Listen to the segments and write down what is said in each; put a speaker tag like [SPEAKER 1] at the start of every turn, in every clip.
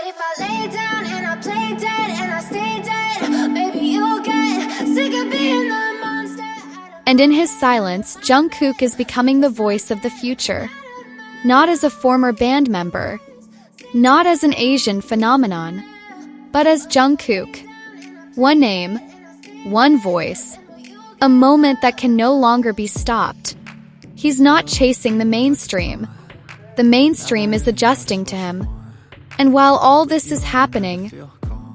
[SPEAKER 1] if I lay down and I play dead and I stay dead, maybe you'll get sick of being the monster.
[SPEAKER 2] And in his silence, Jungkook is becoming the voice of the future. Not as a former band member, not as an Asian phenomenon, but as Jungkook. One name, one voice, a moment that can no longer be stopped. He's not chasing the mainstream. The mainstream is adjusting to him. And while all this is happening,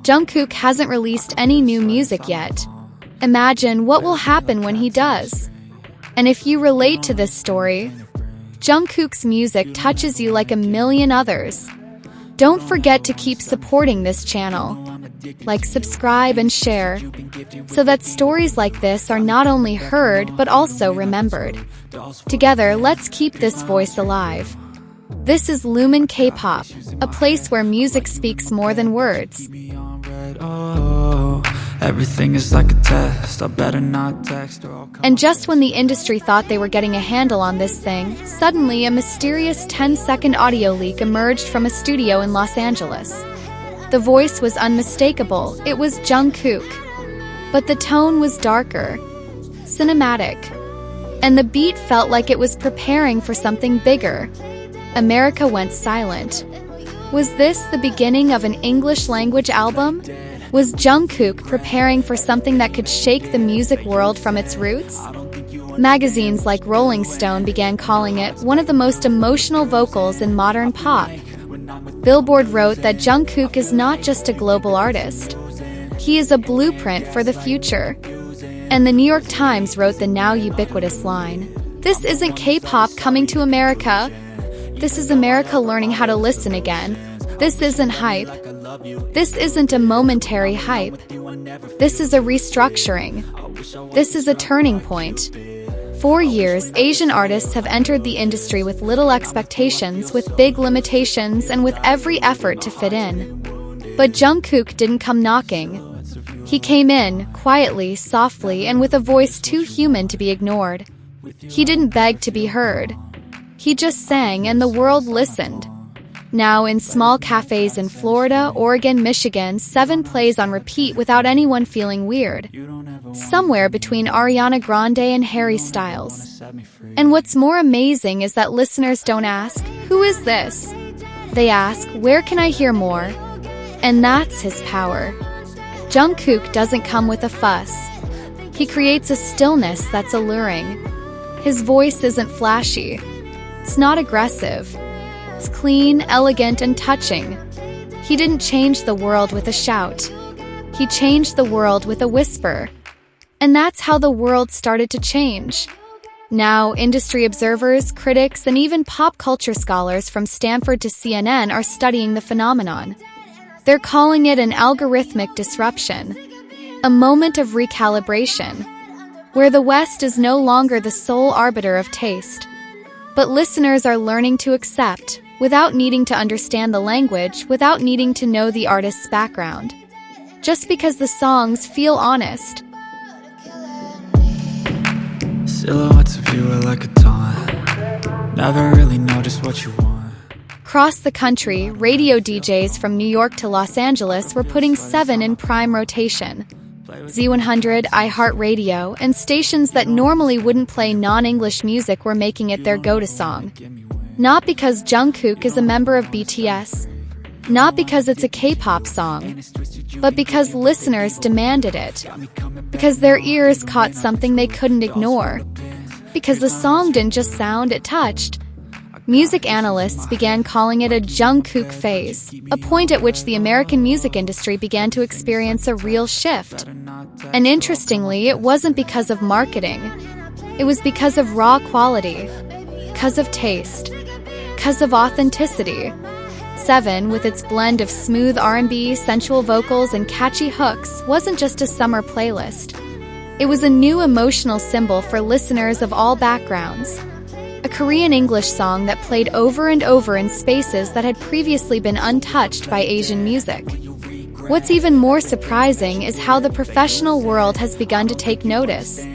[SPEAKER 2] Jungkook hasn't released any new music yet. Imagine what will happen when he does. And if you relate to this story, Jungkook's music touches you like a million others. Don't forget to keep supporting this channel. Like, subscribe, and share, so that stories like this are not only heard but also remembered. Together, let's keep this voice alive. This is Lumine K-pop, a place where music speaks more than words.
[SPEAKER 3] Everything is like a test, I better not text or I'll come.
[SPEAKER 2] And just when the industry thought they were getting a handle on this thing, suddenly a mysterious 10-second audio leak emerged from a studio in Los Angeles. The voice was unmistakable, it was Jungkook. But the tone was darker, cinematic, and the beat felt like it was preparing for something bigger. America went silent. Was this the beginning of an English-language album? Was Jungkook preparing for something that could shake the music world from its roots? Magazines like Rolling Stone began calling it one of the most emotional vocals in modern pop. Billboard wrote that Jungkook is not just a global artist. He is a blueprint for the future. And the New York Times wrote the now ubiquitous line, "This isn't K-pop coming to America. This is America learning how to listen again. This isn't hype. This isn't a momentary hype. This is a restructuring. This is a turning point." For years, Asian artists have entered the industry with little expectations, with big limitations, and with every effort to fit in. But Jungkook didn't come knocking. He came in, quietly, softly, and with a voice too human to be ignored. He didn't beg to be heard. He just sang, and the world listened. Now, in small cafes in Florida, Oregon, Michigan, 7 plays on repeat without anyone feeling weird. Somewhere between Ariana Grande and Harry Styles. And what's more amazing is that listeners don't ask, "Who is this?" They ask, "Where can I hear more?" And that's his power. Jungkook doesn't come with a fuss. He creates a stillness that's alluring. His voice isn't flashy. It's not aggressive. It's clean, elegant, and touching. He didn't change the world with a shout. He changed the world with a whisper. And that's how the world started to change. Now, industry observers, critics, and even pop culture scholars from Stanford to CNN are studying the phenomenon. They're calling it an algorithmic disruption, a moment of recalibration, where the West is no longer the sole arbiter of taste. But listeners are learning to accept, without needing to understand the language, without needing to know the artist's background. Just because the songs feel honest.
[SPEAKER 3] Silhouettes of you are like a taunt. Never really know just what you want.
[SPEAKER 2] Across the country, radio DJs from New York to Los Angeles were putting 7 in prime rotation. Z100, iHeartRadio, and stations that normally wouldn't play non-English music were making it their go-to song. Not because Jungkook is a member of BTS, not because it's a K-pop song, but because listeners demanded it, because their ears caught something they couldn't ignore, because the song didn't just sound, it touched. Music analysts began calling it a Jungkook phase, a point at which the American music industry began to experience a real shift. And interestingly, it wasn't because of marketing. It was because of raw quality, because of taste, because of authenticity. 7, with its blend of smooth R&B, sensual vocals, and catchy hooks, wasn't just a summer playlist. It was a new emotional symbol for listeners of all backgrounds. A Korean English song that played over and over in spaces that had previously been untouched by Asian music. What's even more surprising is how the professional world has begun to take notice.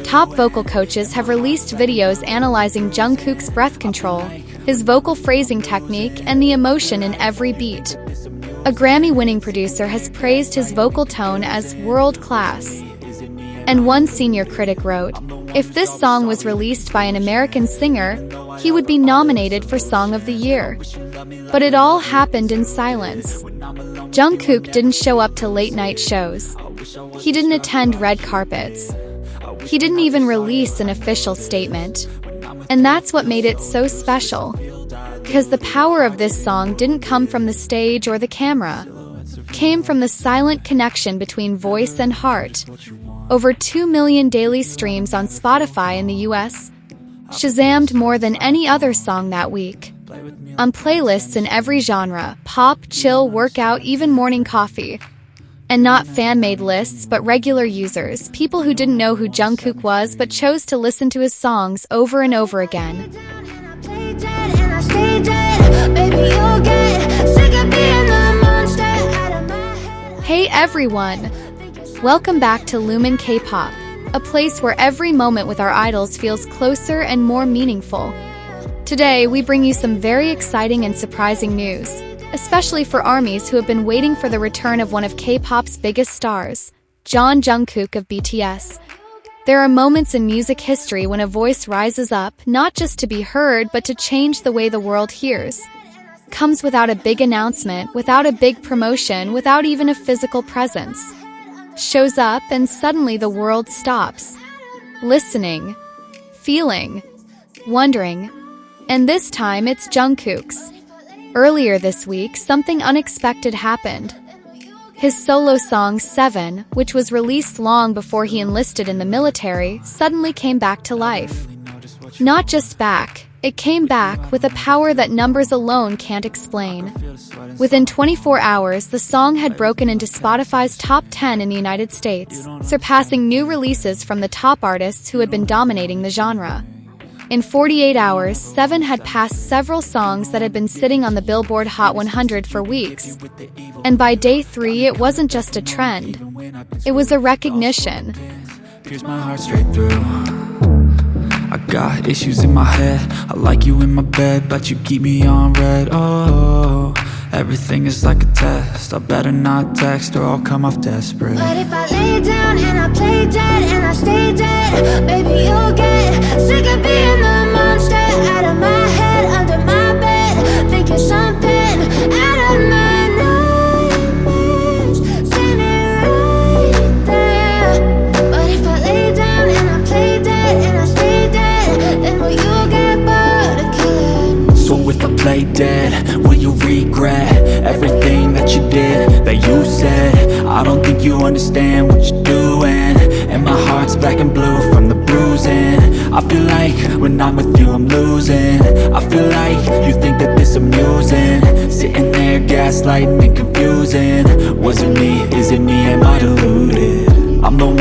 [SPEAKER 2] Top vocal coaches have released videos analyzing Jungkook's breath control, his vocal phrasing technique, and the emotion in every beat. A Grammy-winning producer has praised his vocal tone as world-class. And one senior critic wrote, "If this song was released by an American singer, he would be nominated for Song of the Year." But it all happened in silence. Jungkook didn't show up to late-night shows. He didn't attend red carpets. He didn't even release an official statement. And that's what made it so special. Because the power of this song didn't come from the stage or the camera. It came from the silent connection between voice and heart. Over 2 million daily streams on Spotify in the US, Shazammed more than any other song that week. On playlists in every genre, pop, chill, workout, even morning coffee. And not fan-made lists, but regular users, people who didn't know who Jungkook was but chose to listen to his songs over and over again. Hey everyone! Welcome back to Lumine K-pop, a place where every moment with our idols feels closer and more meaningful. Today, we bring you some very exciting and surprising news, especially for ARMYs who have been waiting for the return of one of K-pop's biggest stars, Jungkook of BTS. There are moments in music history when a voice rises up, not just to be heard, but to change the way the world hears. Comes without a big announcement, without a big promotion, without even a physical presence. Shows up and suddenly the world stops. Listening, feeling, wondering. And this time it's Jungkook's. Earlier this week, something unexpected happened. His solo song 7, which was released long before he enlisted in the military, suddenly came back to life. Not just back, it came back with a power that numbers alone can't explain. Within 24 hours, the song had broken into Spotify's top 10 in the United States, surpassing new releases from the top artists who had been dominating the genre. In 48 hours, 7 had passed several songs that had been sitting on the Billboard Hot 100 for weeks. And by day 3, it wasn't just a trend. It was a recognition.
[SPEAKER 3] Pierce my heart straight through. I got issues in my head. I like you in my bed, but you keep me on red. Oh, everything is like a test. I better not text or I'll come off desperate.
[SPEAKER 1] But if I lay down and I play dead and I stay dead, baby, you'll get sick of being the monster out of my head, under my bed, thinking something out of my nightmares, standing right there. But if I lay down and I play dead and I stay dead, then will you get bored of killing?
[SPEAKER 3] So if I play dead, will you regret everything that you did, that you said? I don't think you understand what you're doing, and my heart's black and blue from the bruising. I feel like when I'm with you I'm losing. I feel like you think that this amusing, sitting there gaslighting and confusing. Was it me? Is it me? Am I deluded? I'm the one